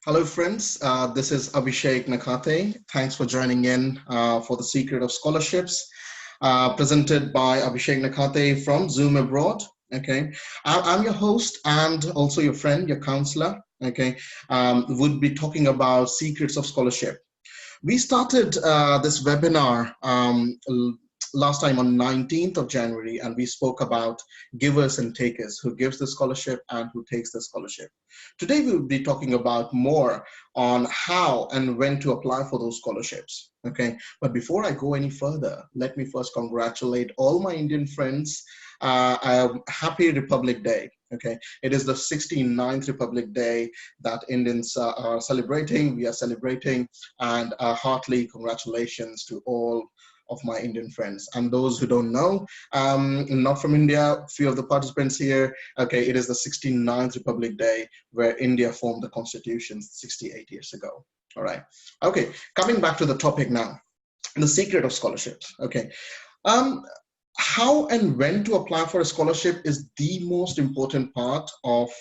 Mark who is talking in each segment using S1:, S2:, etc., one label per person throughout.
S1: Hello, friends. This is Abhishek Nakate. Thanks for joining in for the Secret of Scholarships, presented by Abhishek Nakate from Zoom Abroad. Okay, I'm your host and also your friend, your counselor. Okay, would be talking about secrets of scholarship. We started this webinar last time on 19th of January, and we spoke about givers and takers, who gives the scholarship and who takes the scholarship. Today, we will be talking about more on how and when to apply for those scholarships. Okay, but before I go any further, let me first congratulate all my Indian friends. Happy Republic Day. Okay, it is the 69th Republic Day that Indians are celebrating. We are celebrating, and heartily congratulations to all of my Indian friends. And those who don't know, not from India, few of the participants here, okay, it is the 69th Republic Day where India formed the constitution 68 years ago. All right. Okay, coming back to the topic now, the secret of scholarships. Okay. Um, how and when to apply for a scholarship is the most important part of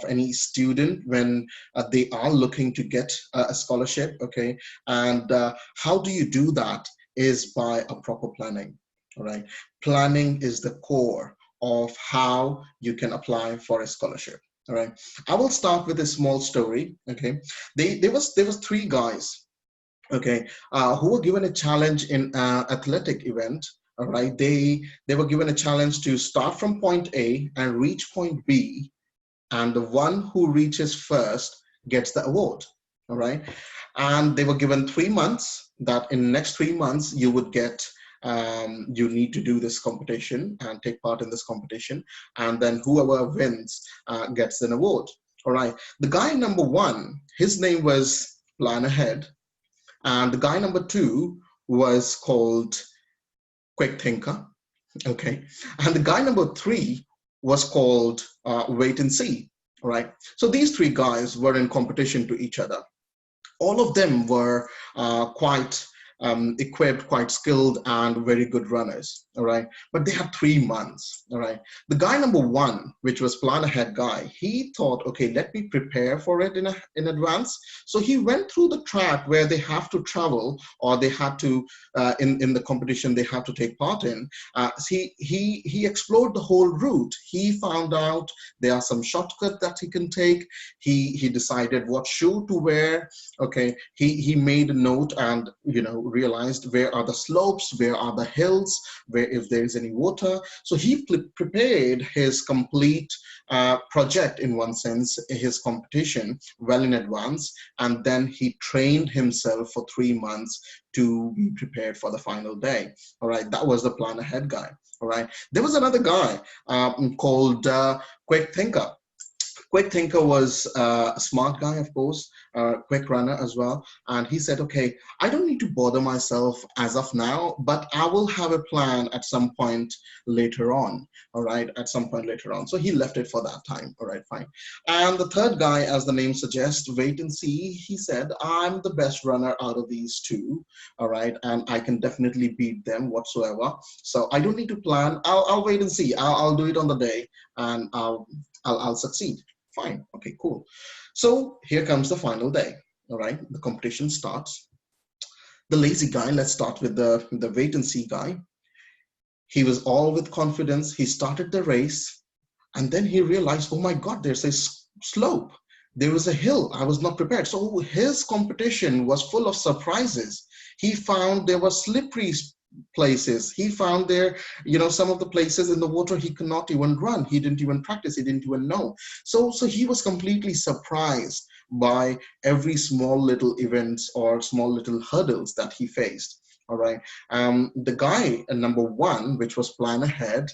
S1: any student when they are looking to get a scholarship. Okay, and how do you do that is by a proper planning. All right, planning is the core of how you can apply for a scholarship. All right, I will start with a small story. Okay, there was three guys, okay, who were given a challenge in athletic event. All right, they were given a challenge to start from point A and reach point B, and the one who reaches first gets the award. All right, and they were given 3 months, that in next 3 months you would get, you need to do this competition and take part in this competition, and then whoever wins gets an award. All right, the guy number one, his name was Plan Ahead, and the guy number two was called Quick Thinker. Okay. And the guy number three was called Wait and See. All right. So these three guys were in competition to each other. All of them were quite equipped, quite skilled, and very good runners. All right, but they had 3 months. All right, the guy number one, which was Plan Ahead guy, he thought, okay, let me prepare for it in advance. So he went through the track where they have to travel, or they had to in the competition they have to take part in. He explored the whole route. He found out there are some shortcuts that he can take. He decided what shoe to wear. Okay, he made a note and realized where are the slopes, where are the hills, where if there is any water. So he prepared his complete project, in one sense, his competition well in advance, and then he trained himself for 3 months to be prepared for the final day. All right, that was the Plan Ahead guy. All right, there was another guy called Quick Thinker. Quick Thinker was a smart guy, of course, quick runner as well. And he said, okay, I don't need to bother myself as of now, but I will have a plan at some point later on. All right, at some point later on. So he left it for that time. All right, fine. And the third guy, as the name suggests, Wait and See, he said, I'm the best runner out of these two. All right, and I can definitely beat them whatsoever. So I don't need to plan. I'll wait and see. I'll do it on the day, and I'll succeed. Fine. Okay, cool. So here comes the final day. All right, the competition starts. The lazy guy, let's start with the Wait and See guy. He was all with confidence. He started the race, and then he realized, oh my God, there's a slope. There was a hill. I was not prepared. So his competition was full of surprises. He found there were slippery places. He found there, some of the places in the water he could not even run. He didn't even practice. He didn't even know. So he was completely surprised by every small little events or small little hurdles that he faced. All right. The guy number one, which was Plan Ahead,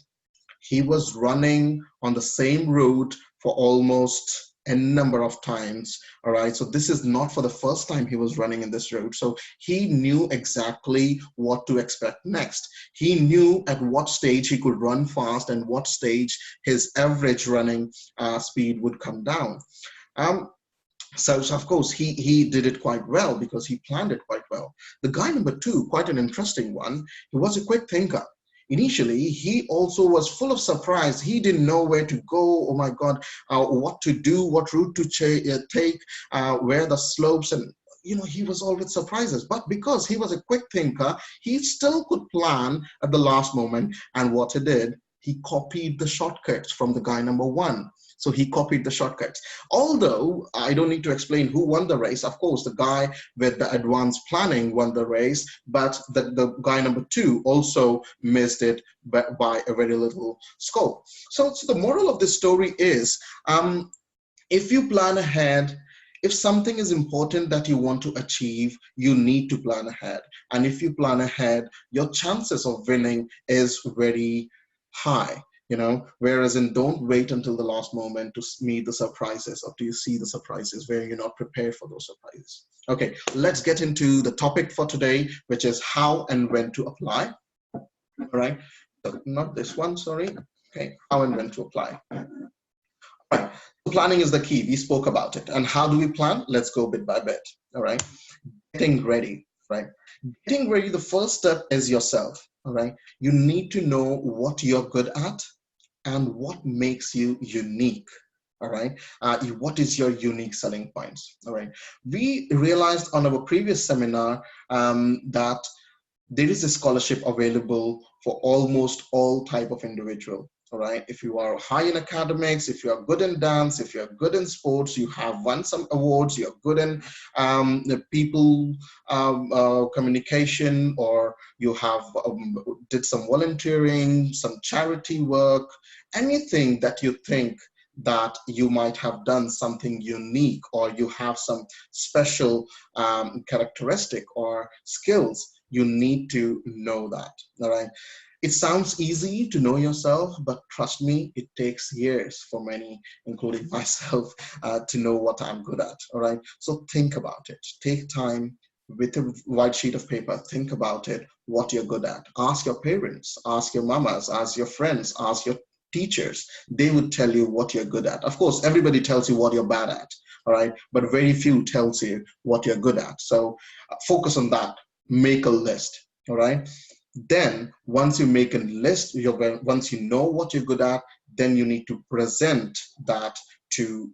S1: he was running on the same route for almost a number of times. All right, so this is not for the first time he was running in this route. So he knew exactly what to expect next. He knew at what stage he could run fast and what stage his average running speed would come down. So of course he did it quite well because he planned it quite well. The guy number two, quite an interesting one, he was a quick thinker. Initially, he also was full of surprise. He didn't know where to go. Oh my God, what to do, what route to take, where the slopes, and he was all with surprises. But because he was a quick thinker, he still could plan at the last moment. And what he did, he copied the shortcuts from the guy number one. So he copied the shortcuts. Although I don't need to explain who won the race. Of course, the guy with the advanced planning won the race, but the guy number two also missed it by a very little scope. So the moral of this story is, if you plan ahead, if something is important that you want to achieve, you need to plan ahead. And if you plan ahead, your chances of winning is very high. Whereas in don't wait until the last moment to meet the surprises or to see the surprises where you're not prepared for those surprises. Okay, let's get into the topic for today, which is how and when to apply. All right, so not this one, sorry. Okay, how and when to apply. Right. So planning is the key. We spoke about it. And how do we plan? Let's go bit by bit. All right. Getting ready, right? Getting ready, the first step is yourself. All right. You need to know what you're good at and what makes you unique. All right. What is your unique selling points? All right. We realized on our previous seminar that there is a scholarship available for almost all type of individual. All right. If you are high in academics, if you are good in dance, if you're good in sports, you have won some awards, you're good in the people communication, or you have did some volunteering, some charity work, anything that you think that you might have done something unique, or you have some special characteristic or skills, you need to know that. All right. It sounds easy to know yourself, but trust me, it takes years for many, including myself, to know what I'm good at. All right. So think about it. Take time with a white sheet of paper. Think about it, what you're good at. Ask your parents, ask your mamas, ask your friends, ask your teachers. They would tell you what you're good at. Of course, everybody tells you what you're bad at. All right. But very few tells you what you're good at. So focus on that. Make a list. All right. Then once you make a list, once you know what you're good at, then you need to present that to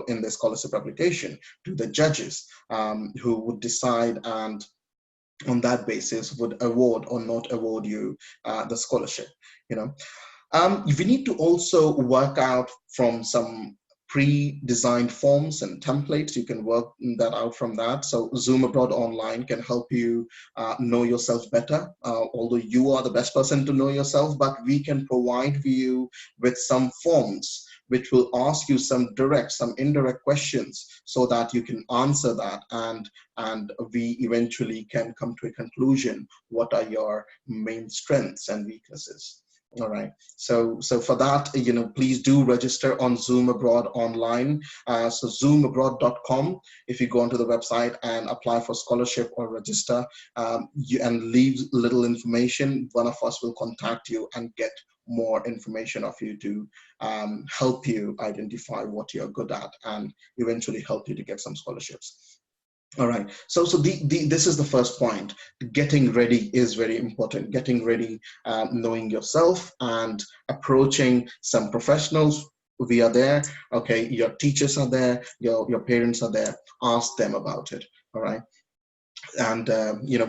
S1: in the scholarship application to the judges, who would decide, and on that basis would award or not award you the scholarship. We need to also work out from some pre-designed forms and templates. You can work that out from that. So Zoom Abroad Online can help you know yourself better, although you are the best person to know yourself, but we can provide you with some forms which will ask you some direct, some indirect questions so that you can answer that, and we eventually can come to a conclusion. What are your main strengths and weaknesses? All right. So for that, please do register on Zoom Abroad Online. So zoomabroad.com. If you go onto the website and apply for scholarship or register, and leave little information, one of us will contact you and get more information of you to help you identify what you're good at and eventually help you to get some scholarships. All right. So this is the first point. Getting ready is very important. Getting ready, knowing yourself and approaching some professionals. We are there. Okay. Your teachers are there. Your parents are there. Ask them about it. All right. And,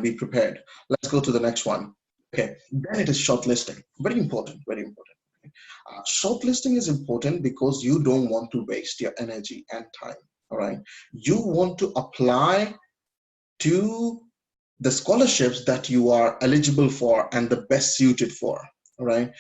S1: be prepared. Let's go to the next one. Okay. Then it is shortlisting. Very important. Very important. Shortlisting is important because you don't want to waste your energy and time. All right. You want to apply to the scholarships that you are eligible for and the best suited for. All right.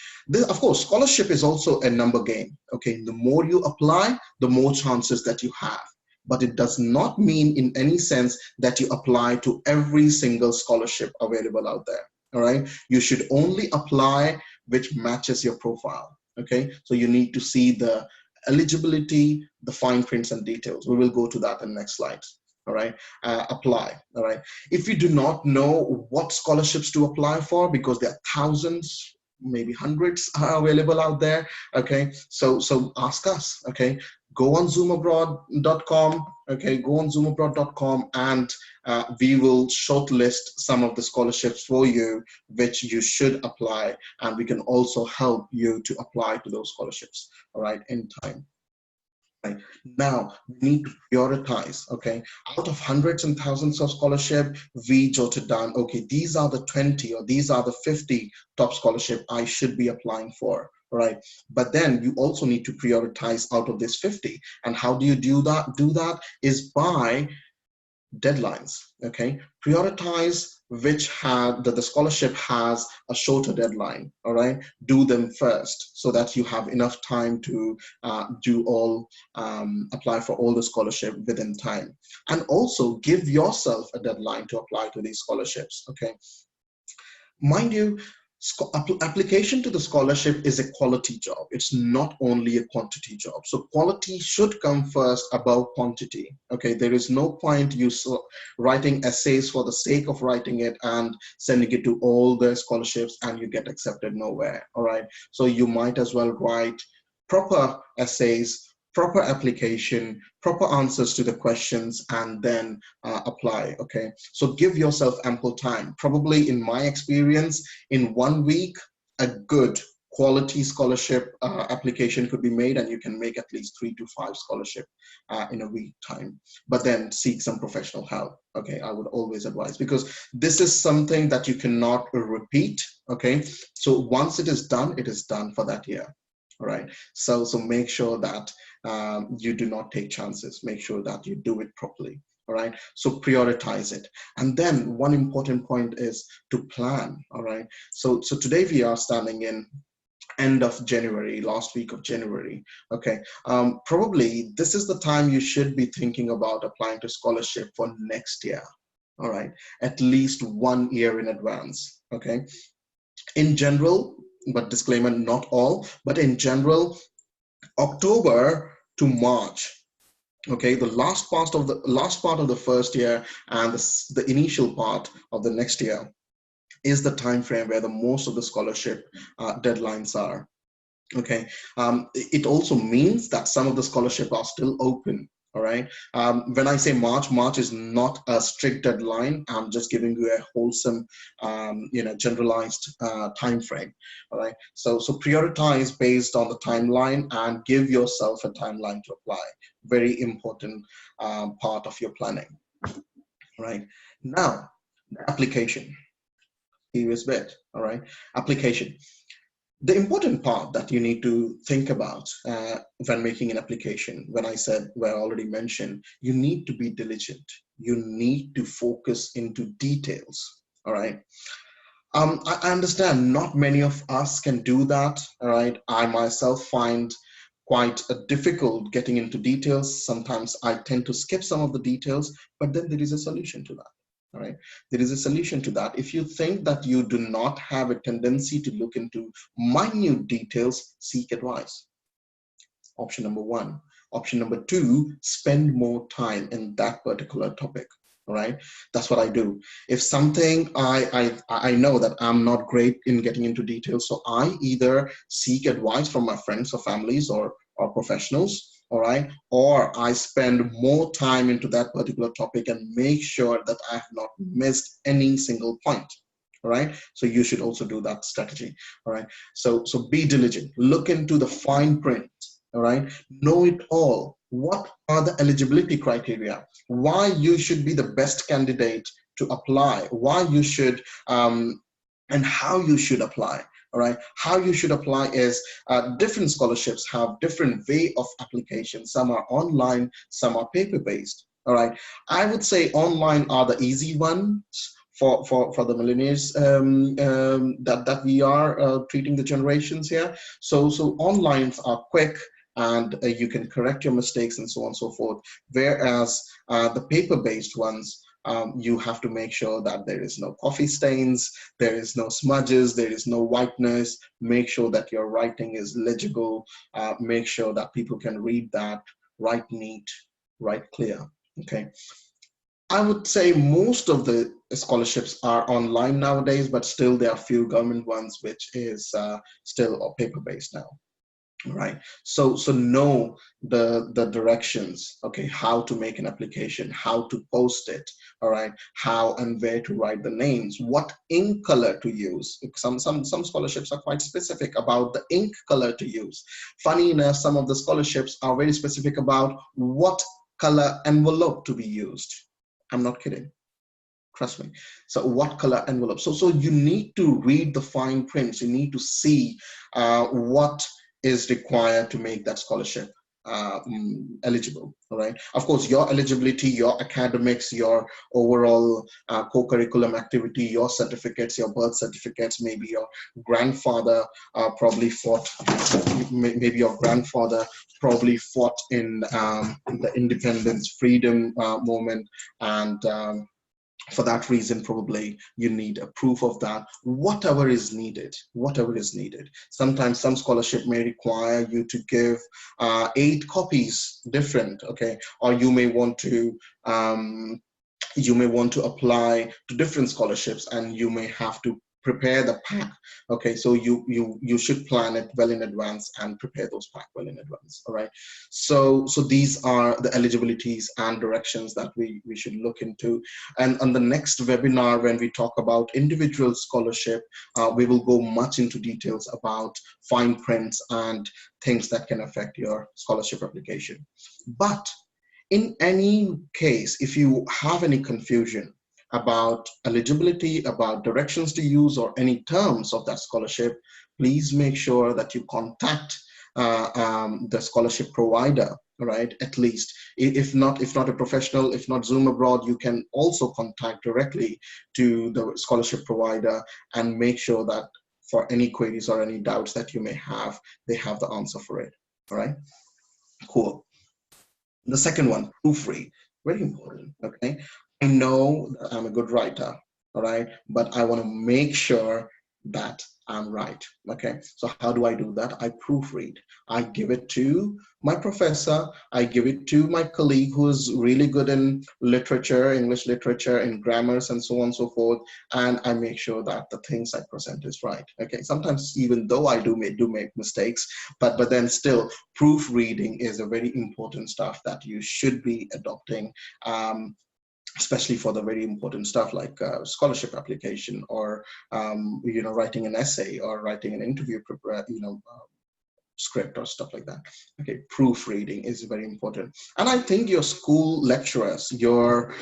S1: Of course, scholarship is also a number game. Okay. The more you apply, the more chances that you have. But it does not mean in any sense that you apply to every single scholarship available out there. All right. You should only apply which matches your profile. Okay. So you need to see the eligibility, the fine prints and details. We will go to that in the next slides. All right. Apply. All right. If you do not know what scholarships to apply for, because there are thousands maybe hundreds are available out there. Okay, so ask us. Okay, go on zoomabroad.com. Okay, go on zoomabroad.com, and we will shortlist some of the scholarships for you which you should apply, and we can also help you to apply to those scholarships, all right, in time. Right. Now we need to prioritize. Okay, out of hundreds and thousands of scholarship, we jotted down, okay, these are the 20 or these are the 50 top scholarship I should be applying for. Right, but then you also need to prioritize out of this 50. And how do you do that? Do that is by deadlines. Okay, prioritize which had that the scholarship has a shorter deadline. All right, do them first so that you have enough time to do all apply for all the scholarship within time, and also give yourself a deadline to apply to these scholarships. Okay, mind you, application to the scholarship is a quality job. It's not only a quantity job. So quality should come first above quantity. Okay, there is no point you writing essays for the sake of writing it and sending it to all the scholarships and you get accepted nowhere. All right, so you might as well write proper essays, proper application, proper answers to the questions, and then apply. Okay, so give yourself ample time. Probably in my experience, in 1 week, a good quality scholarship application could be made, and you can make at least 3 to 5 scholarship in a week time. But then seek some professional help. Okay, I would always advise, because this is something that you cannot repeat. Okay, so once it is done for that year. All right, so make sure that you do not take chances. Make sure that you do it properly. All right, so prioritize it. And then one important point is to plan. All right, so today we are standing in end of January, last week of January. Okay, probably this is the time you should be thinking about applying to scholarship for next year. All right, at least 1 year in advance. Okay, in general, but disclaimer, not all, but in general, October to March. Okay, the last part of the first year and the initial part of the next year is the time frame where the most of the scholarship deadlines are. Okay, it also means that some of the scholarship are still open. All right, when I say March is not a strict deadline. I'm just giving you a wholesome generalized time frame. All right, so prioritize based on the timeline and give yourself a timeline to apply. Very important part of your planning. All right, now the application, serious bit. All right, application. The important part that you need to think about when making an application, when I said, well, I already mentioned, you need to be diligent. You need to focus into details. All right. I understand not many of us can do that. All right. I myself find quite difficult getting into details. Sometimes I tend to skip some of the details, but then there is a solution to that. All right, there is a solution to that. If you think that you do not have a tendency to look into minute details, seek advice. Option number one. Option number two, spend more time in that particular topic. All right, that's what I do. If something I know that I'm not great in getting into details, so I either seek advice from my friends or families or professionals. All right, or I spend more time into that particular topic and make sure that I have not missed any single point. All right, so you should also do that strategy. All right, so be diligent, look into the fine print. All right, know it all. What are the eligibility criteria? Why you should be the best candidate to apply? Why you should and how you should apply. All right, how you should apply is different scholarships have different way of application. Some are online, some are paper based. All right, I would say online are the easy ones for the millennials that we are treating the generations here. So online are quick, and you can correct your mistakes and so on and so forth. Whereas the paper-based ones, you have to make sure that there is no coffee stains, there is no smudges, there is no whiteness. Make sure that your writing is legible. Make sure that people can read that. Write neat, write clear. Okay. I would say most of the scholarships are online nowadays, but still there are few government ones which is still paper based now. Right. So know the directions, okay, how to make an application, how to post it, all right, how and where to write the names, what ink color to use. Some scholarships are quite specific about the ink color to use. Funny enough, some of the scholarships are very specific about what color envelope to be used. I'm not kidding. Trust me. So what color envelope? So you need to read the fine prints. You need to see what is required to make that scholarship eligible. All right. Of course, your eligibility, your academics, your overall co-curriculum activity, your certificates, your birth certificates, maybe your grandfather probably fought, maybe your grandfather probably fought in the independence freedom movement, and for that reason probably you need a proof of that. Whatever is needed. Sometimes some scholarship may require you to give 8 copies different, okay, or you may want to apply to different scholarships, and you may have to prepare the pack. Okay, so you should plan it well in advance and prepare those pack well in advance. All right. So these are the eligibilities and directions that we should look into. And on the next webinar, when we talk about individual scholarship, we will go much into details about fine prints and things that can affect your scholarship application. But in any case, if you have any confusion about eligibility, about directions to use, or any terms of that scholarship, please make sure that you contact the scholarship provider, right? At least, if not a professional, if not Zoom Abroad, you can also contact directly to the scholarship provider and make sure that for any queries or any doubts that you may have, they have the answer for it. All right, cool. The second one, proofread, very important. Okay, I know that I'm a good writer, all right, but I want to make sure that I'm right. Okay, so how do I do that? I proofread. I give it to my professor, I give it to my colleague who is really good in literature, English literature, in grammars, and so on and so forth, and I make sure that the things I present is right. Okay, sometimes even though I do make mistakes, but then still proofreading is a very important stuff that you should be adopting, especially for the very important stuff like scholarship application, or writing an essay, or writing an interview script or stuff like that. Okay, proofreading is very important. And I think your school lecturers, your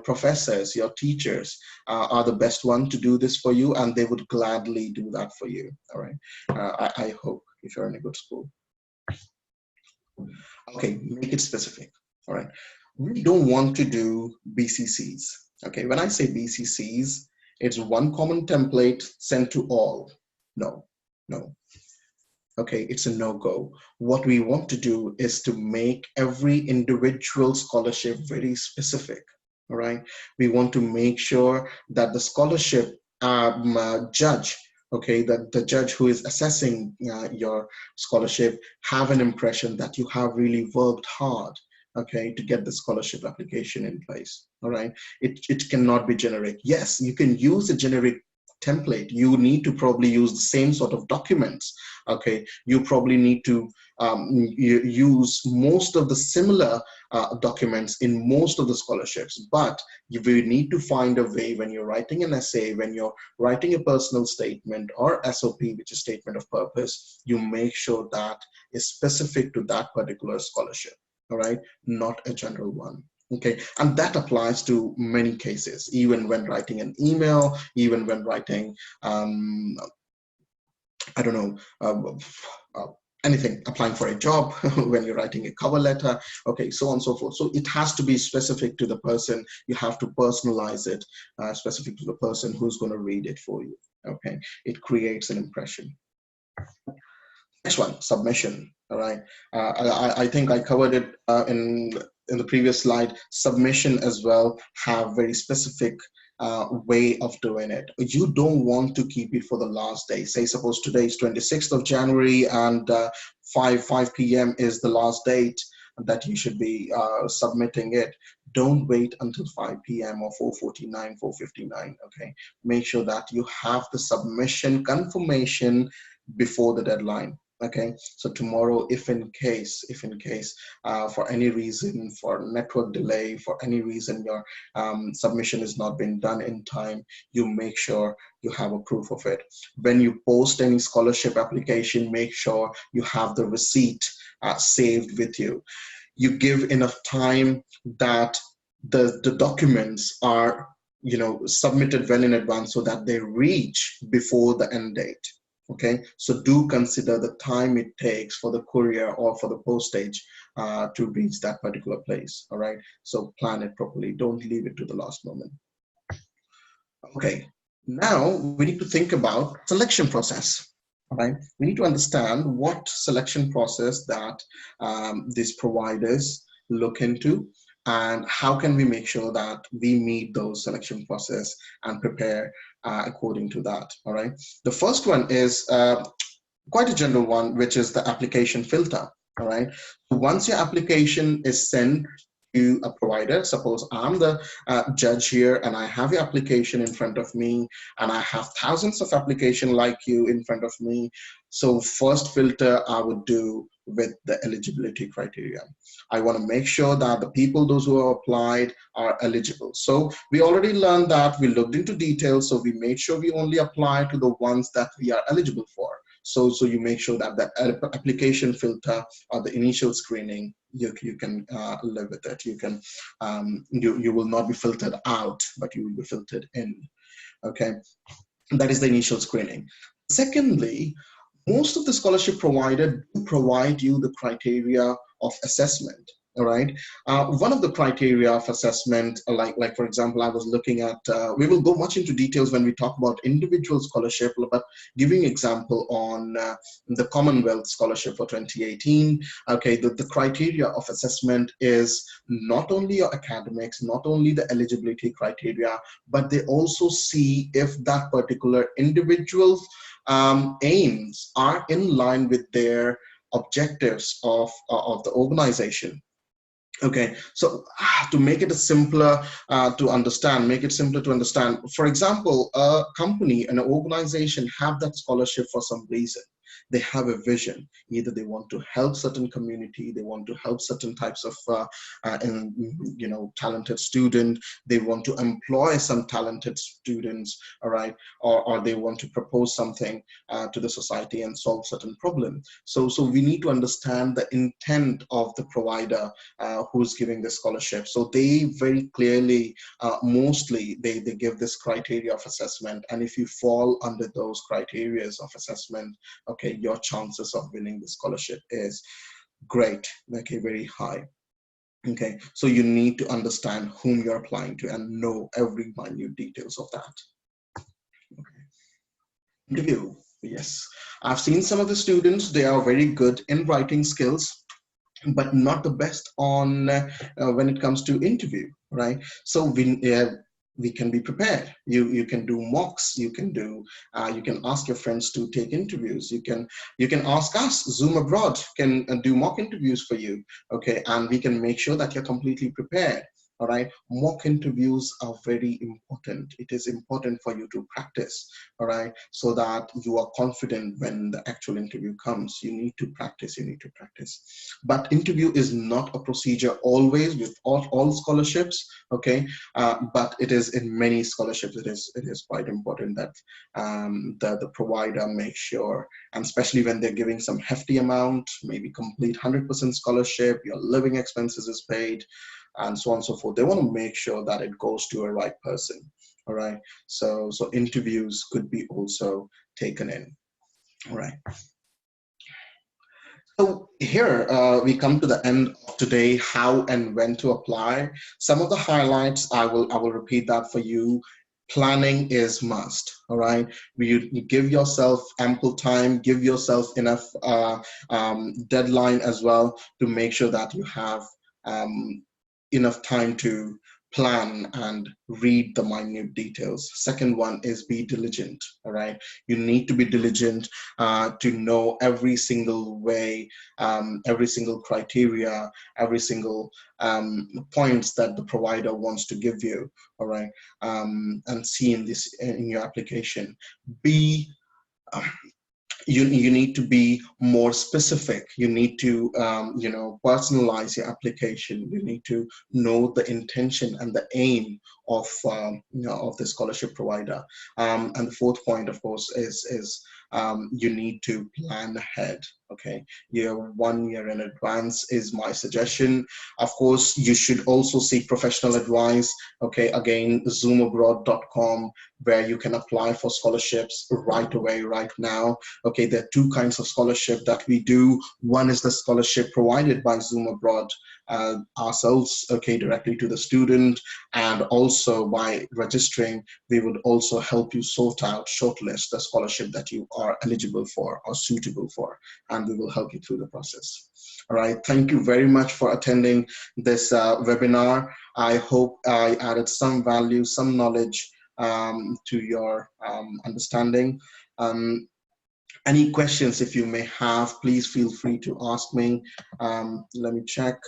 S1: professors, your teachers are the best one to do this for you, and they would gladly do that for you. All right, I hope, if you're in a good school. Okay, make it specific. All right, we don't want to do BCCs. Okay, when I say BCCs, it's one common template sent to all. No, no. Okay, it's a no-go. What we want to do is to make every individual scholarship very specific. All right, we want to make sure that the scholarship judge, okay, that the judge who is assessing your scholarship have an impression that you have really worked hard, okay, to get the scholarship application in place. All right, it cannot be generic. Yes, you can use a generic template. You need to probably use the same sort of documents. Okay, you probably need to use most of the similar documents in most of the scholarships, but you will need to find a way when you're writing an essay, when you're writing a personal statement or SOP, which is statement of purpose, you make sure that is specific to that particular scholarship. All right, not a general one. Okay, and that applies to many cases, even when writing an email, even when writing, I don't know, anything, applying for a job, when you're writing a cover letter, okay, so on and so forth. So it has to be specific to the person. You have to personalize it, specific to the person who's going to read it for you. Okay, it creates an impression. Next one, submission. All right, I think I covered it in the previous slide. Submission as well have very specific way of doing it. You don't want to keep it for the last day. Say suppose today is 26th of January and 5 p.m. is the last date that you should be submitting it. Don't wait until 5 p.m. or 4:49, 4:59. Okay, make sure that you have the submission confirmation before the deadline. Okay, so tomorrow, if in case, for any reason, for network delay, for any reason, your submission is not being done in time, you make sure you have a proof of it. When you post any scholarship application, make sure you have the receipt saved with you. You give enough time that the documents are, submitted well in advance so that they reach before the end date. Okay, so do consider the time it takes for the courier or for the postage to reach that particular place. All right, so plan it properly. Don't leave it to the last moment. Okay, now we need to think about selection process. All right, we need to understand what selection process that these providers look into, and how can we make sure that we meet those selection process and prepare according to that. All right, the first one is quite a general one, which is the application filter. All right, so once your application is sent to a provider, suppose I'm the judge here and I have your application in front of me, and I have thousands of application like you in front of me. So first filter I would do with the eligibility criteria. I want to make sure that the people, those who have applied, are eligible. So we already learned that, we looked into details, so we made sure we only apply to the ones that we are eligible for. So you make sure that that application filter or the initial screening, you can live with it. You can you will not be filtered out, but you will be filtered in. Okay, that is the initial screening. Secondly, most of the scholarship provider do provide you the criteria of assessment. All right, one of the criteria of assessment, like for example, I was looking at, we will go much into details when we talk about individual scholarship, but giving example on the Commonwealth Scholarship for 2018. Okay, the criteria of assessment is not only your academics, not only the eligibility criteria, but they also see if that particular individual's aims are in line with their objectives of the organization. Okay, so to make it simpler to understand, For example, a company, an organization have that scholarship for some reason. They have a vision. Either they want to help certain community, they want to help certain types of talented student. They want to employ some talented students, all right, or they want to propose something to the society and solve certain problem. So we need to understand the intent of the provider who's giving the scholarship. So they very clearly, mostly they give this criteria of assessment, and if you fall under those criteria of assessment, okay, your chances of winning the scholarship is great, okay, very high. Okay, so you need to understand whom you're applying to and know every minute details of that. Okay. Interview, yes, I've seen some of the students, they are very good in writing skills, but not the best on when it comes to interview, right? So we can be prepared. You can do mocks. You can ask your friends to take interviews. You can ask us. Zoom Abroad can do mock interviews for you. Okay, and we can make sure that you're completely prepared. All right, mock interviews are very important. It is important for you to practice, all right, so that you are confident when the actual interview comes. You need to practice. But interview is not a procedure always with all scholarships, okay, but it is in many scholarships. It is quite important that the provider makes sure, and especially when they're giving some hefty amount, maybe complete 100% scholarship, your living expenses is paid, and so on and so forth. They want to make sure that it goes to a right person. All right. So interviews could be also taken in. All right. So here we come to the end of today, how and when to apply. Some of the highlights, I will repeat that for you. Planning is must, all right? You give yourself ample time, give yourself enough deadline as well to make sure that you have enough time to plan and read the minute details. Second one is be diligent. All right, you need to be diligent to know every single way, every single criteria, every single points that the provider wants to give you. All right, and see in this in your application. Be you need to be more specific. You need to personalize your application. You need to know the intention and the aim of of the scholarship provider. And the fourth point, of course, is you need to plan ahead. Okay, 1 year in advance is my suggestion. Of course, you should also seek professional advice. Okay, again, zoomabroad.com, where you can apply for scholarships right away, right now. Okay, there are two kinds of scholarship that we do. One is the scholarship provided by Zoom Abroad ourselves, okay, directly to the student, and also by registering, we would also help you sort out, shortlist the scholarship that you are eligible for or suitable for, and we will help you through the process. All right, thank you very much for attending this webinar. I hope I added some value, some knowledge to your understanding. Any questions, if you may have, please feel free to ask me. Let me check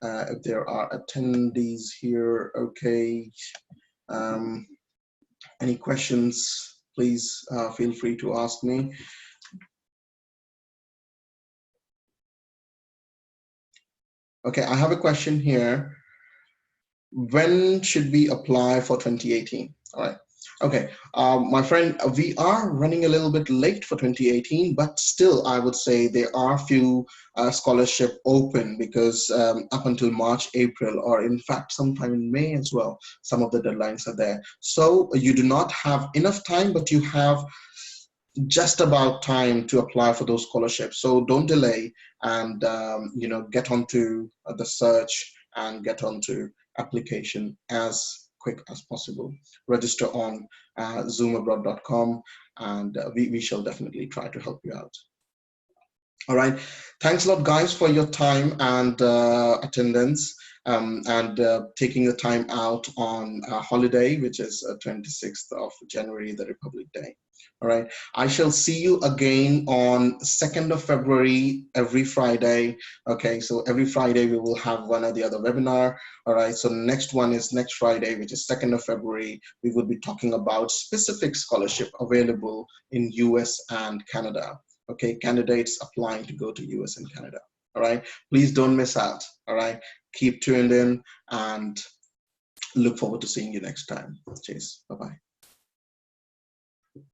S1: if there are attendees here. Okay. Any questions, please feel free to ask me. Okay, I have a question here. When should we apply for 2018? All right. Okay, my friend, we are running a little bit late for 2018, but still, I would say there are few scholarship open, because up until March, April, or in fact, sometime in May as well, some of the deadlines are there. So you do not have enough time, but you have just about time to apply for those scholarships. So don't delay, and get onto the search and get onto application as quick as possible. Register on zoomabroad.com, and we shall definitely try to help you out. All right, thanks a lot, guys, for your time and attendance, and taking the time out on a holiday, which is 26th of January, the Republic Day. All right, I shall see you again on 2nd of February, every Friday. Okay, so every Friday we will have one or the other webinar. All right, so next one is next Friday, which is 2nd of February. We will be talking about specific scholarship available in US and Canada. Okay, candidates applying to go to US and Canada. All right, please don't miss out. All right, keep tuned in and look forward to seeing you next time. Cheers. Bye-bye.